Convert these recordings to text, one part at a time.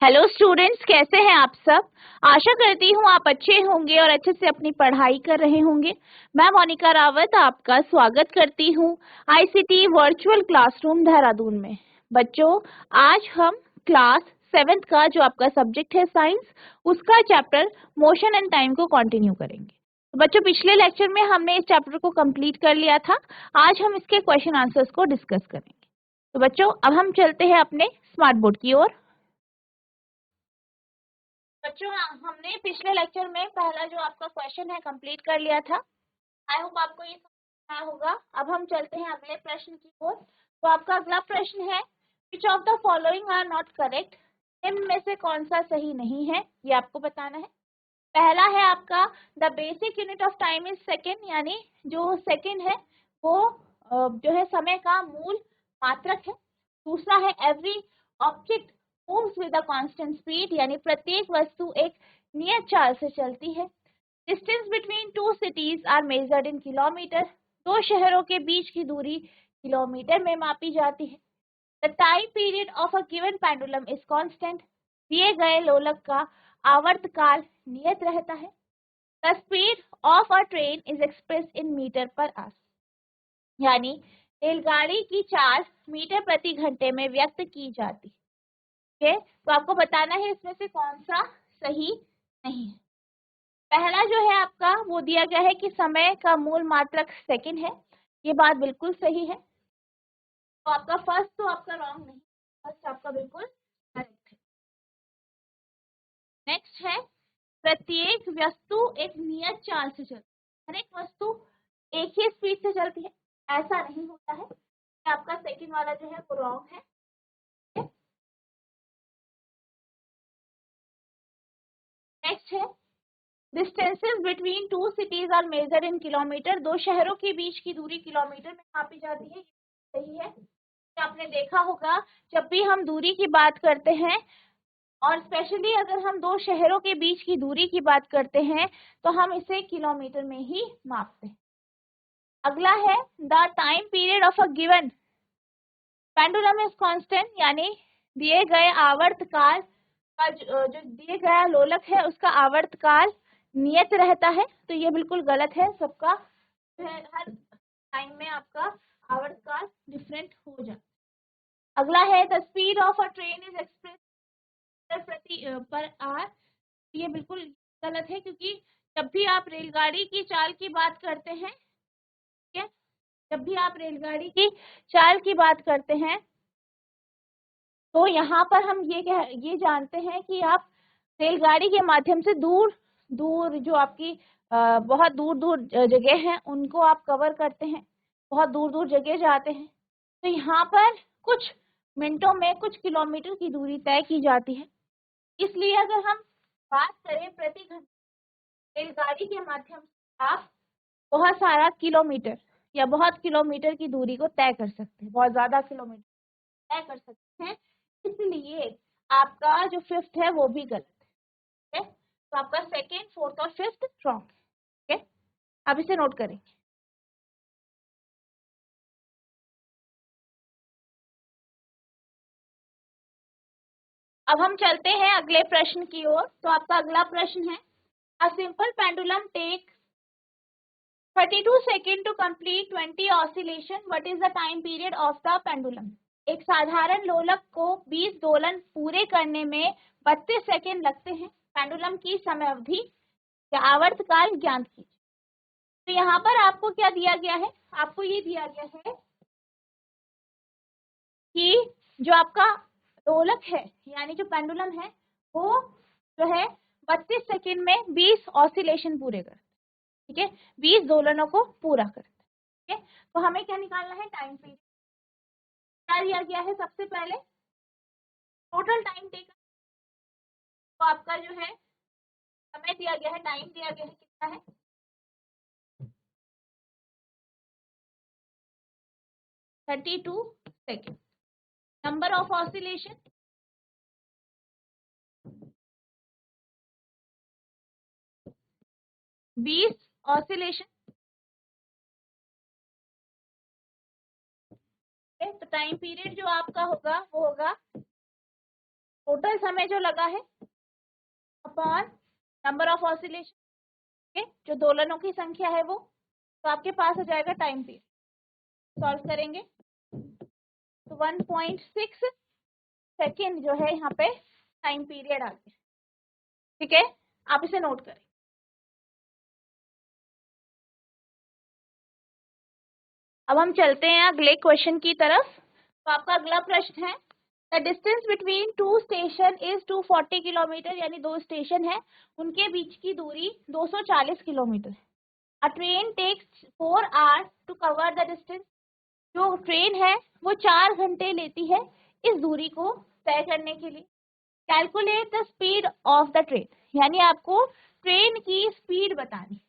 Hello students, कैसे हैं आप सब। आशा करती हूँ आप अच्छे होंगे और अच्छे से अपनी पढ़ाई कर रहे होंगे। मैं मोनिका रावत आपका स्वागत करती हूँ आईसीटी वर्चुअल क्लासरूम देहरादून में। बच्चों, आज हम क्लास 7th का जो आपका सब्जेक्ट है साइंस, उसका चैप्टर मोशन एंड टाइम को कंटिन्यू करेंगे। तो बच्चों, पिछले लेक्चर में हमने इस चैप्टर को कंप्लीट कर लिया था। आज हम इसके क्वेश्चन आंसर्स को डिस्कस करेंगे। तो बच्चों, अब हम चलते हैं अपने स्मार्ट बोर्ड की ओर। बच्चों, हमने पिछले लेक्चर में पहला जो आपका क्वेश्चन है कंप्लीट कर लिया था। आई होप आपको ये समझ आया होगा। अब हम चलते हैं अगले प्रश्न की ओर। तो आपका अगला प्रश्न है, which of the following are not correct. निम्न में से कौन सा सही नहीं है, ये आपको बताना है। पहला है आपका, the basic unit of time is second, यानी जो सेकेंड है वो जो है समय का मूल मात्रक है। दूसरा है, every object moves with a constant speed, यानी प्रत्येक वस्तु एक नियत चाल से चलती है। Distance between two cities are measured in kilometre, दो शहरों के बीच की दूरी किलोमीटर में मापी जाती है। The time period of a given pendulum is constant, दिए गए लोलक का आवर्तकाल नियत रहता है। The speed of a train is express in metre per hour, यानी रेलगाड़ी की चाल मीटर प्रति घंटे में व्यक्त की जाती है। तो आपको बताना है इसमें से कौन सा सही नहीं है। पहला जो है आपका वो दिया गया है कि समय का मूल मात्रक सेकंड है, ये बात बिल्कुल सही है। तो आपका फर्स्ट तो आपका रॉन्ग नहीं, फर्स्ट आपका बिल्कुल करेक्ट है। नेक्स्ट है, प्रत्येक वस्तु एक नियत चाल से चलती है, हर एक वस्तु एक ही स्पीड से चलती है, ऐसा नहीं होता है। आपका सेकंड वाला जो है वो रॉन्ग है। नेक्स्ट है, distances between two cities are measured in kilometre, दो शहरों के बीच की दूरी किलोमीटर में मापी जाती है, सही है। आपने देखा होगा जब भी हम दूरी की बात करते हैं और स्पेशली अगर हम दो शहरों के बीच की दूरी की बात करते हैं तो हम इसे किलोमीटर में ही मापते हैं। अगला है, the time period of a given pendulum is constant, यानी दिए गए आवर्तकाल का जो दिए गया लोलक है उसका आवर्तकाल नियत रहता है। तो ये बिल्कुल गलत है। सबका जो है हर टाइम में आपका आवर्तकाल डिफरेंट हो जाता है। अगला है, the speed of a train is express प्रति पर आवर, ये बिल्कुल गलत है क्योंकि जब भी आप रेलगाड़ी की चाल की बात करते हैं, ठीक है, जब भी आप रेलगाड़ी की चाल की बात करते हैं तो यहाँ पर हम ये जानते हैं कि आप रेलगाड़ी के माध्यम से दूर दूर जो आपकी बहुत दूर दूर जगह हैं उनको आप कवर करते हैं, बहुत दूर दूर जगह जाते हैं। तो यहाँ पर कुछ मिनटों में कुछ किलोमीटर की दूरी तय की जाती है। इसलिए अगर हम बात करें प्रति घंटे रेलगाड़ी के माध्यम से आप बहुत सारा किलोमीटर या बहुत किलोमीटर की दूरी को तय कर सकते हैं, बहुत ज्यादा किलोमीटर तय कर सकते हैं। इसलिए आपका जो फिफ्थ है वो भी गलत है। तो आपका सेकेंड, फोर्थ और फिफ्थ रॉन्ग है। अब इसे नोट करेंगे। अब हम चलते हैं अगले प्रश्न की ओर। तो आपका अगला प्रश्न है, a simple pendulum take 32 second to complete 20 oscillation, what is the time period of the pendulum. एक साधारण लोलक को 20 दोलन पूरे करने में 32 सेकेंड लगते हैं। पेंडुलम की समय अवधि या आवर्तकाल ज्ञात कीजिए। तो यहाँ पर आपको क्या दिया गया है, आपको ये दिया गया है कि जो आपका दोलक है यानी जो पेंडुलम है वो जो है 32 सेकेंड में 20 ऑसिलेशन पूरे कर, ठीक है, 20 दोलनों को पूरा कर, ठीक है। तो हमें क्या निकालना है, टाइम पीरियड। क्या दिया गया है, सबसे पहले टोटल टाइम टेकन, तो आपका जो है समय दिया गया है, टाइम दिया गया है, कितना है 32 second. Number of oscillation 20 oscillation, तो टाइम पीरियड जो आपका होगा वो होगा टोटल समय जो लगा है अपॉन नंबर ऑफ ऑसिलेशन, जो दोलनों की संख्या है वो, तो आपके पास आ जाएगा टाइम पीरियड। सॉल्व करेंगे तो 1.6 सेकेंड जो है यहाँ पे टाइम पीरियड आ गया। ठीक है, आप इसे नोट करें। अब हम चलते हैं अगले क्वेश्चन की तरफ। तो आपका अगला प्रश्न है, the distance between two station is 240 kilometre, यानी दो स्टेशन है उनके बीच की दूरी 240 kilometre. A train takes 4 hours to cover the distance, जो ट्रेन है वो 4 घंटे लेती है इस दूरी को तय करने के लिए। Calculate the speed of the train, यानी आपको ट्रेन की स्पीड बतानी।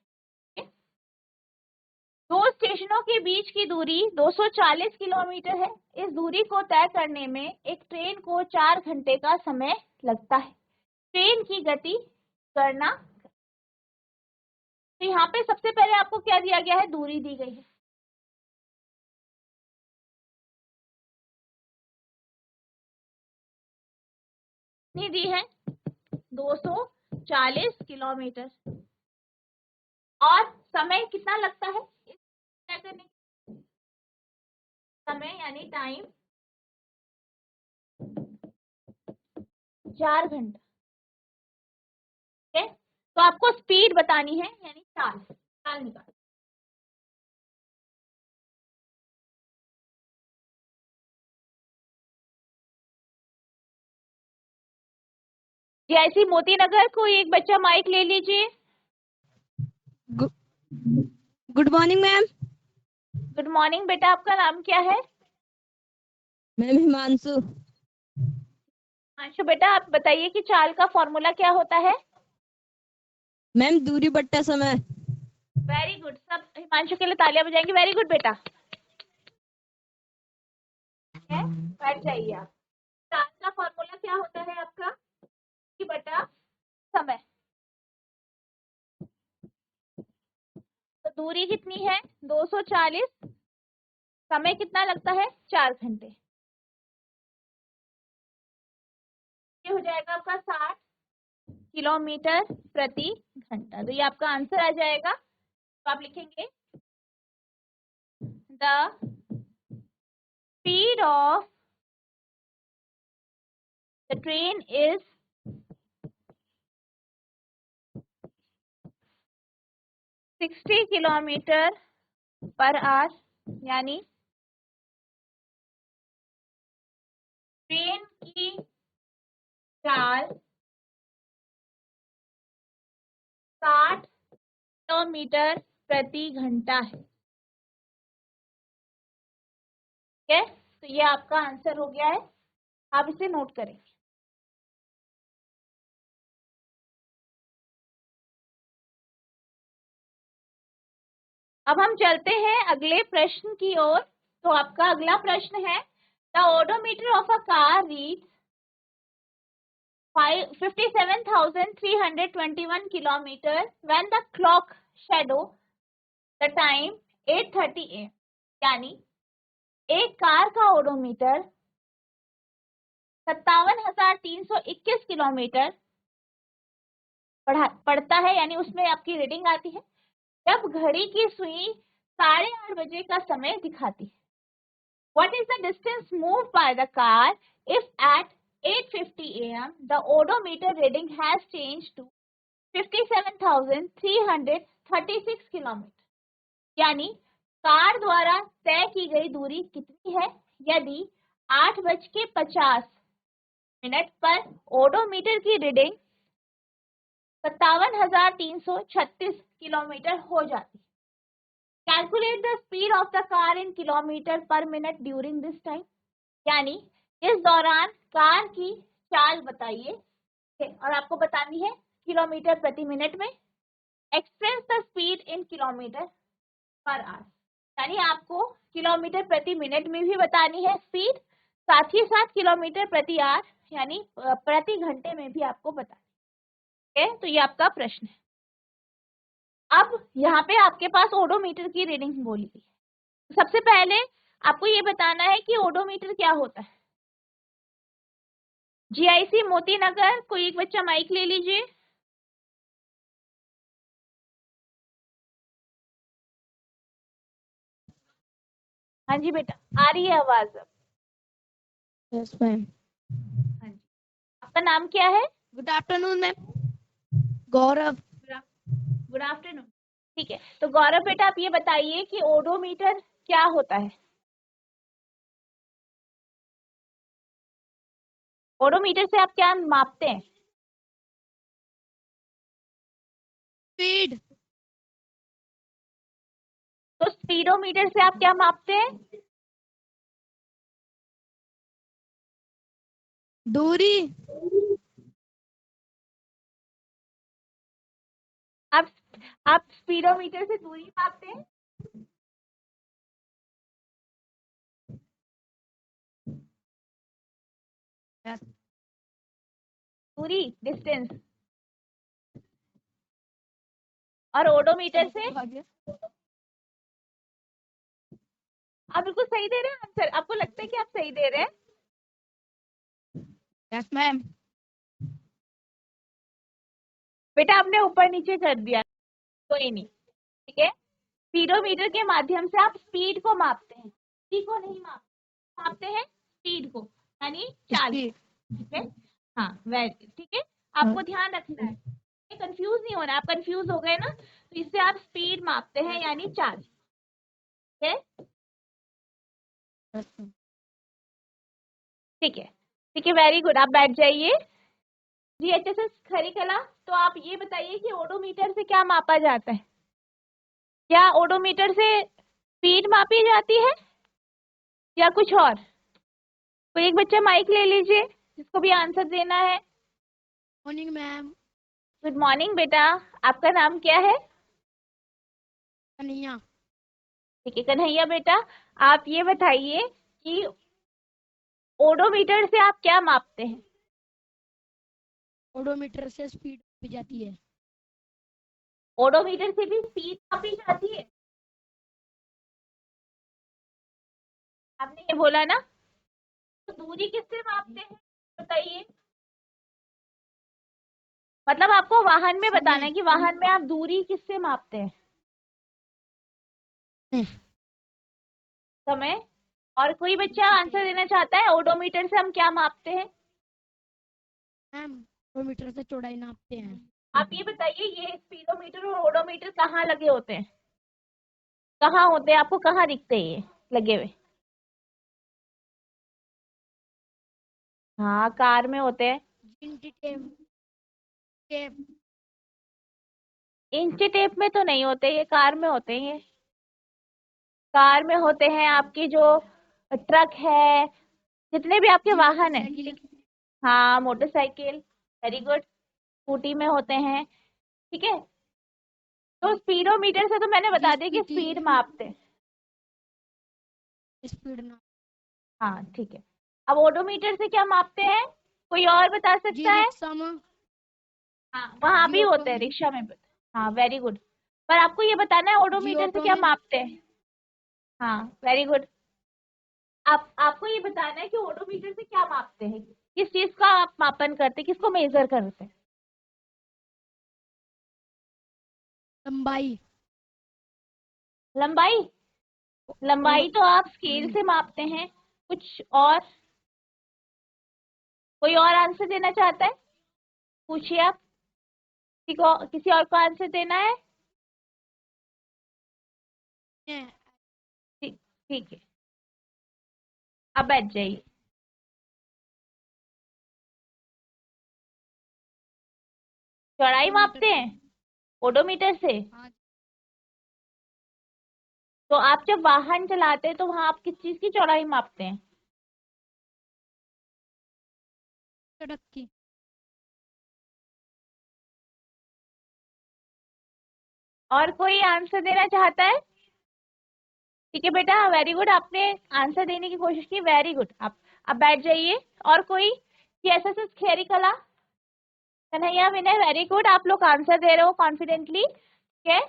दो स्टेशनों के बीच की दूरी 240 किलोमीटर है। इस दूरी को तय करने में एक ट्रेन को 4 घंटे का समय लगता है। ट्रेन की गति करना। तो यहाँ पे सबसे पहले आपको क्या दिया गया है, दूरी दी गई है। कितनी दी है, 240 किलोमीटर। और समय कितना लगता है तय करने, समय यानी टाइम 4 घंटा। ठीक है, तो आपको स्पीड बतानी है, यानी चाल चाल निकाल। जैसी मोती नगर, कोई एक बच्चा माइक ले लीजिए। Good morning ma'am. Good morning बेटा, आपका नाम क्या है? मैम हिमांशु। हिमांशु बेटा, आप बताइए कि चाल का फॉर्मूला क्या होता है? मैम दूरी बट्टा समय। वेरी गुड, सब हिमांशु के लिए तालियां बजाएंगे। वेरी गुड बेटा, बैठ जाइए आप। चाल का फॉर्मूला क्या होता है आपका, कि बटा समय। तो दूरी कितनी है 240, समय कितना लगता है 4 घंटे। ये हो जाएगा आपका 60 किलोमीटर प्रति घंटा। तो ये आपका आंसर आ जाएगा। तो आप लिखेंगे the speed of the train is 60 kilometre पर आवर, यानी ट्रेन की चाल 60 किलोमीटर प्रति घंटा है। ठीक है, तो ये आपका आंसर हो गया है, आप इसे नोट करेंगे। अब हम चलते हैं अगले प्रश्न की ओर। तो आपका अगला प्रश्न है, the odometer of a car reads 57,321 kilometre when the clock shadow the time 8:30 AM, यानी एक कार का ओडोमीटर 57,321 किलोमीटर पढ़ता है, यानी उसमें आपकी रीडिंग आती है जब घड़ी की सुई 8:30 बजे का समय दिखाती है। What is the distance moved by the car if at 8:50 AM the odometer reading has changed to 57,336 kilometre, यानी कार द्वारा तय की गई दूरी कितनी है यदि 8:50 पर ओडोमीटर की रीडिंग 57,336 किलोमीटर हो जाती है। Calculate the speed of the car in kilometre पर मिनट ड्यूरिंग दिस टाइम, यानी इस दौरान कार की चाल बताइए और आपको बतानी है किलोमीटर प्रति मिनट में। Express the speed in kilometre पर आवर, यानी आपको किलोमीटर प्रति मिनट में भी बतानी है स्पीड, साथ ही साथ किलोमीटर प्रति आवर यानी प्रति घंटे में भी आपको बतानी है। तो ये आपका प्रश्न है। अब यहाँ पे आपके पास ओडोमीटर की रीडिंग बोली गई। सबसे पहले आपको ये बताना है कि ओडोमीटर क्या होता है। GIC मोती नगर, कोई एक बच्चा माइक ले लीजिए। हाँ जी बेटा, आ रही है आवाज अब। Yes ma'am. हाँ जी, आपका नाम क्या है? Good afternoon ma'am. Gaurav. Good afternoon. ठीक है, तो गौरव बेटा आप ये बताइए कि ओडोमीटर क्या होता है? ओडोमीटर से आप क्या मापते हैं? स्पीड। तो स्पीडोमीटर से आप क्या मापते हैं? दूरी। आप आप स्पीडोमीटर से दूरी मापते हैं? यस। दूरी, डिस्टेंस। और ओडोमीटर से? आप बिल्कुल सही दे रहे हैं आंसर। आपको लगता है कि आप सही दे रहे हैं? Yes ma'am. बेटा आपने ऊपर नीचे कर दिया, कोई नहीं, ठीक है। स्पीडोमीटर के माध्यम से आप स्पीड को मापते हैं, स्पीड को नहीं मापते हैं, स्पीड को, यानी चाल, ठीक है। हाँ वेरी ठीक है, आपको ध्यान रखना है, कंफ्यूज नहीं होना। आप कंफ्यूज हो गए ना, तो इससे आप स्पीड मापते हैं यानी चाल, ठीक है। ठीक है, ठीक है, वेरी गुड। आप बैठ जाइए। GHSS खरीकला, तो आप ये बताइए कि ओडोमीटर से क्या मापा जाता है? क्या ओडोमीटर से स्पीड मापी जाती है या कुछ और? कोई एक बच्चा माइक ले लीजिए जिसको भी आंसर देना है। Morning ma'am. गुड मॉर्निंग बेटा, आपका नाम क्या है? कन्हैया। ठीक है कन्हैया बेटा, आप ये बताइए कि ओडोमीटर से आप क्या मापते हैं? ओडोमीटर से स्पीड भी जाती है। ओडोमीटर से भी स्पीड मापी जाती है, आपने ये बोला ना। तो दूरी किससे मापते हैं बताइए? मतलब आपको वाहन में बताना है कि वाहन में आप दूरी किससे मापते हैं? समय। और कोई बच्चा आंसर देना चाहता है, ओडोमीटर से हम क्या मापते हैं? मैम ओडोमीटर से चौड़ाई नापते हैं। आप ये बताइए, ये स्पीडोमीटर और ओडोमीटर कहाँ लगे होते हैं? कहाँ होते हैं, आपको कहाँ दिखते हैं ये लगे हुए? हाँ कार में होते हैं। टेप। इंची टेप में तो नहीं होते, ये कार में होते हैं। ये कार में होते हैं, आपकी जो ट्रक है, जितने भी आपके वाहन है, ठीक। हाँ मोटरसाइकिल, वेरी गुड। स्कूटी में होते हैं, ठीक है। तो स्पीडोमीटर से तो मैंने बता दिया कि स्पीड मापते हैं। स्पीड ना। हाँ ठीक है, अब ओडोमीटर से क्या मापते हैं? कोई और बता सकता है? रिक्शा में। हाँ वहां भी ऑटो होते हैं, में। रिक्शा में भी। हाँ वेरी गुड, पर आपको ये बताना है ओडोमीटर से ऑटो क्या में। मापते हैं। हाँ वेरी गुड। आपको ये बताना है कि ओडोमीटर से क्या मापते हैं, किस चीज का आप मापन करते हैं, किसको मेजर करते हैं? लंबाई। लंबाई। लंबाई तो आप स्केल से मापते हैं, कुछ और? कोई और आंसर देना चाहता है? पूछिए आप, किसी और को आंसर देना है? ठीक, ठीक है, अब बैठ जाइए। चौड़ाई मापते हैं ओडोमीटर से। तो आप जब वाहन चलाते हैं तो वहां आप किस चीज की चौड़ाई मापते हैं? सड़क की। और कोई आंसर देना चाहता है? ठीक है बेटा, वेरी गुड, आपने आंसर देने की कोशिश की, वेरी गुड। आप बैठ जाइए। और कोई? एसएसएस खेरी कला, कन्हैया, विनय, वेरी गुड, आप लोग आंसर दे रहे हो कॉन्फिडेंटली, ठीक है।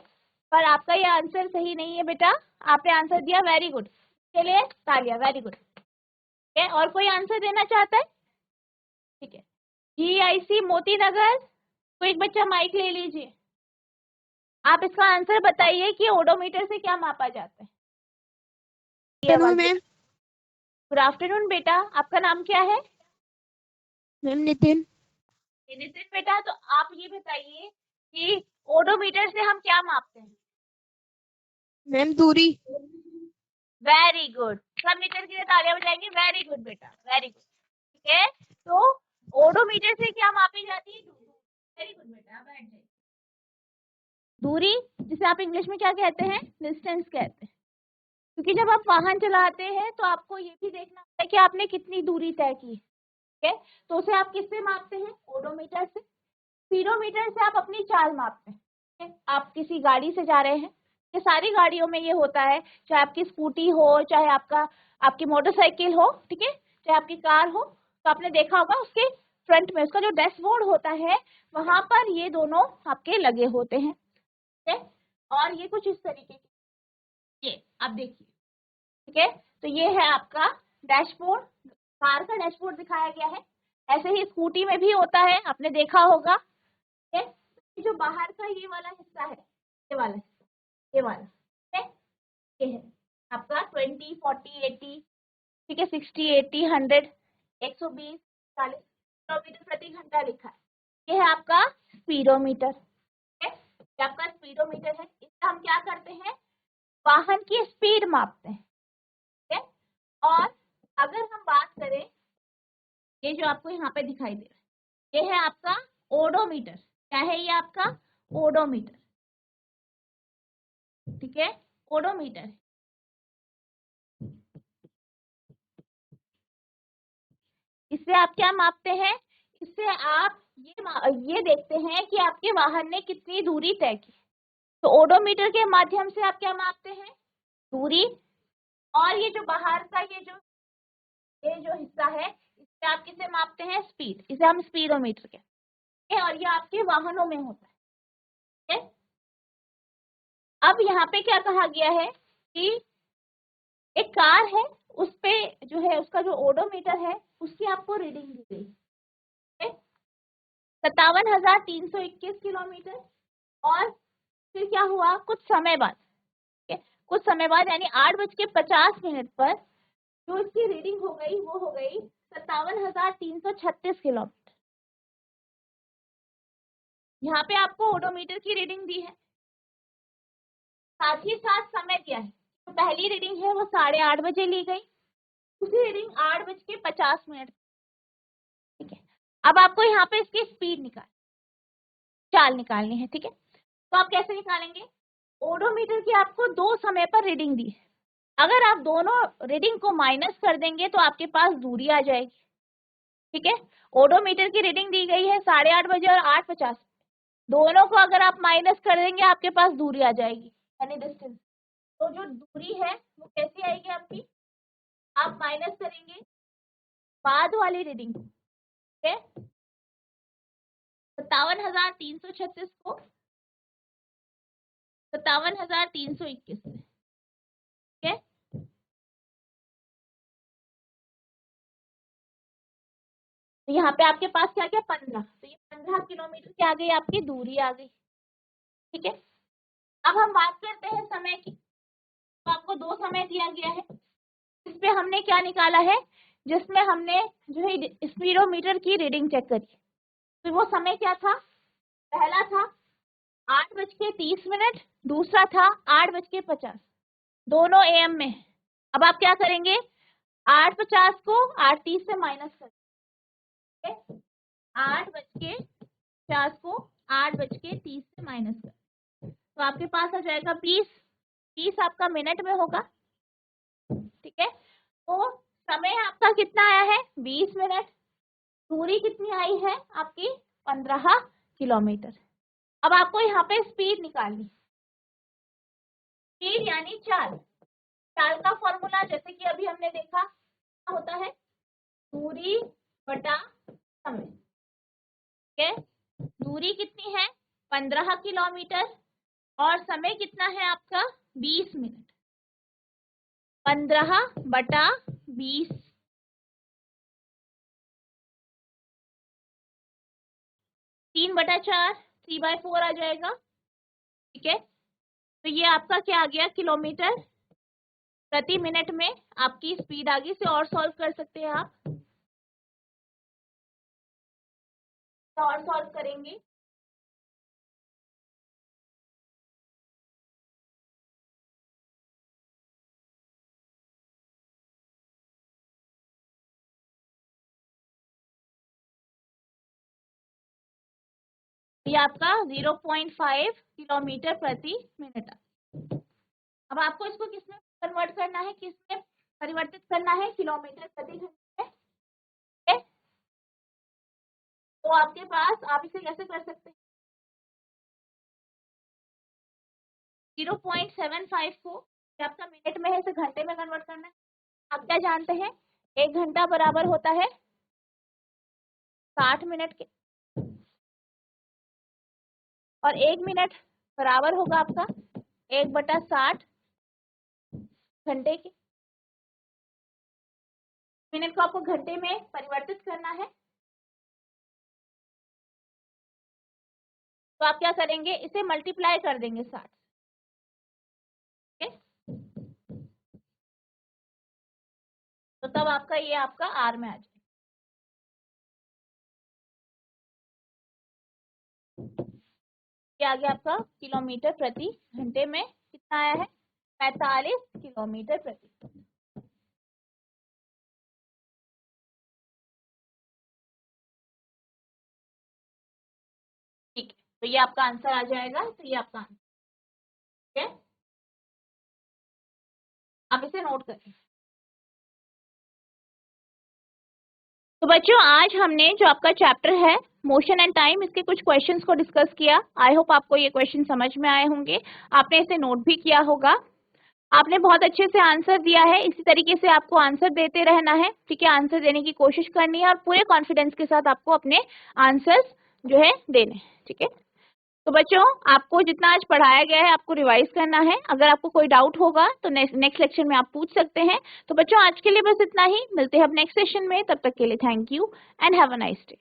पर आपका ये आंसर सही नहीं है बेटा, आपने आंसर दिया, वेरी गुड, के लिए तालियां, वेरी गुड, ठीक है। और कोई आंसर देना चाहता है? ठीक है। GIC मोती नगर, तो एक बच्चा माइक ले लीजिए, आप इसका आंसर बताइए कि ओडोमीटर से क्या मापा जाता है। मैम। गुड आफ्टरनून बेटा, आपका नाम क्या है? मैम नितिन। नितिन बेटा, तो आप ये बताइए कि ओडोमीटर से हम क्या मापते हैं? मैम दूरी। वेरी गुड, सब मीटर के लिए तालियां बजाएंगे। वेरी गुड बेटा, वेरी गुड। ठीक है, तो ओडोमीटर से क्या मापी जाती है? वेरी गुड बेटा, बैठ जाइए। दूरी, जिसे आप इंग्लिश में क्या कहते हैं? डिस्टेंस कहते हैं। क्योंकि जब आप वाहन चलाते हैं तो आपको ये भी देखना होता है कि आपने कितनी दूरी तय की, ठीक है? तो उसे आप किससे मापते हैं? ओडोमीटर से। स्पीडोमीटर से आप अपनी चाल मापते हैं, ठीक है? आप किसी गाड़ी से जा रहे हैं, ये सारी गाड़ियों में ये होता है, चाहे आपकी स्कूटी हो, चाहे आपकी मोटरसाइकिल हो, ठीक है, चाहे आपकी कार हो, तो आपने देखा होगा उसके फ्रंट में उसका जो डैशबोर्ड होता है वहां पर ये दोनों आपके लगे होते हैं, ठीक है? और ये कुछ इस तरीके के, ये आप देखिए, ठीक है? तो ये है आपका डैशबोर्ड, कार का डैशबोर्ड दिखाया गया है। ऐसे ही स्कूटी में भी होता है, आपने देखा होगा। जो बाहर का ये वाला हिस्सा है, ये वाला, ये वाला, ठीक है, ये है आपका 20, 40, 80, ठीक है, 60, 80, 100, 120, 40 किलोमीटर प्रति घंटा लिखा है। ये है आपका स्पीडोमीटर, ठीक है, ये आपका स्पीडोमीटर है। इससे हम क्या करते हैं? वाहन की स्पीड मापते हैं, ठीक है? और अगर हम बात करें, ये जो आपको यहाँ पे दिखाई दे रहा है, ये है आपका ओडोमीटर। क्या है ये? आपका ओडोमीटर, ठीक है, ओडोमीटर। इससे आप क्या मापते हैं? इससे आप ये देखते हैं कि आपके वाहन ने कितनी दूरी तय की। तो ओडोमीटर के माध्यम से आप क्या मापते हैं? दूरी। और ये जो बाहर का ये जो हिस्सा है, इससे आप किसे मापते हैं? स्पीड। इसे हम स्पीडोमीटर कहते हैं, और ये आपके वाहनों में होता है, ठीक है? अब यहाँ पे क्या कहा गया है कि एक कार है, उस पे जो है उसका जो ओडोमीटर है उसकी आपको रीडिंग दी गई, 57,321 किलोमीटर। और फिर क्या हुआ? कुछ समय बाद, ठीक है, कुछ समय बाद यानी 8:50 पर जो इसकी रीडिंग हो गई वो हो गई 57,336 किलोमीटर। यहाँ पे आपको ओडोमीटर की रीडिंग दी है, साथ ही साथ समय दिया है। तो पहली रीडिंग है वो 8:30 ली गई, दूसरी रीडिंग 8:50, ठीक है। अब आपको यहाँ पे इसकी स्पीड चाल निकालनी है, ठीक है? तो आप कैसे निकालेंगे? ओडोमीटर की आपको 2 समय पर रीडिंग दी है, अगर आप दोनों रीडिंग को माइनस कर देंगे तो आपके पास दूरी आ जाएगी, ठीक है? ओडोमीटर की रीडिंग दी गई है 8:30 और 8:50, दोनों को अगर आप माइनस कर देंगे आपके पास दूरी आ जाएगी, यानी डिस्टेंस। तो जो दूरी है वो कैसी आएगी आपकी? आप माइनस करेंगे बाद वाली रीडिंग, ठीक है, 57,336 को 57,321 से, ठीक है? तो यहाँ पे आपके पास क्या क्या 15, तो ये 15 किलोमीटर की आ गई, आपकी दूरी आ गई, ठीक है? अब हम बात करते हैं समय की। तो आपको 2 समय दिया गया है, इस पे हमने क्या निकाला है? जिसमें हमने जो है स्पीडोमीटर की रीडिंग चेक करी। तो वो समय क्या था? पहला था 8:30, दूसरा था 8:50, दोनों AM में। अब आप क्या करेंगे? 8:50 को 8:30 से माइनस करेंगे, 8:50 को 8:30 से माइनस कर, तो आपके पास आ जाएगा 20 आपका मिनट में होगा, ठीक है? तो समय आपका कितना आया है? 20 मिनट। दूरी कितनी आई है आपकी? 15 किलोमीटर। अब आपको यहाँ पे स्पीड निकालनी, स्पीड यानी चाल। चाल का फॉर्मूला जैसे कि अभी हमने देखा क्या होता है? दूरी बटा समय, ठीक है? दूरी कितनी है? 15 किलोमीटर, और समय कितना है आपका? 20 मिनट। 15/20 3/4 3/4 आ जाएगा। ठीक है, तो ये आपका क्या आ गया, किलोमीटर प्रति मिनट में आपकी स्पीड आ गई। इसे और सॉल्व कर सकते हैं आप, और सॉल्व करेंगे। ये आपका 0.5 किलोमीटर प्रति मिनट। अब आपको इसको किसमें कन्वर्ट करना है, किसमें परिवर्तित करना है, किलोमीटर प्रति घंटे में। तो आपके पास, आप इसे कैसे कर सकते हैं, 0.75 को आपका मिनट में है, इसे घंटे में कन्वर्ट करना है। आप क्या जानते हैं, 1 घंटा बराबर होता है 60 मिनट के, और 1 मिनट बराबर होगा आपका 1/60 घंटे के। मिनट को आपको घंटे में परिवर्तित करना है, तो आप क्या करेंगे, इसे मल्टीप्लाई कर देंगे 60। तो तब आपका ये आपका आर में आ जाएगा। ये आ गया आपका किलोमीटर प्रति घंटे में, कितना आया है, 45 किलोमीटर प्रति। ठीक है, तो ये आपका आंसर आ जाएगा। तो ये आपका आंसर, ठीक है, आप इसे नोट करें। तो बच्चों, आज हमने जो आपका चैप्टर है मोशन एंड टाइम, इसके कुछ क्वेश्चंस को डिस्कस किया। आई होप आपको ये क्वेश्चन समझ में आए होंगे, आपने इसे नोट भी किया होगा, आपने बहुत अच्छे से आंसर दिया है। इसी तरीके से आपको आंसर देते रहना है, ठीक है, आंसर देने की कोशिश करनी है और पूरे कॉन्फिडेंस के साथ आपको अपने आंसर्स जो है देने, ठीक है। तो बच्चों, आपको जितना आज पढ़ाया गया है आपको रिवाइज करना है। अगर आपको कोई डाउट होगा तो नेक्स्ट लेक्चर में आप पूछ सकते हैं। तो बच्चों, आज के लिए बस इतना ही, मिलते हैं अब नेक्स्ट सेशन में। तब तक के लिए thank you and have a nice day.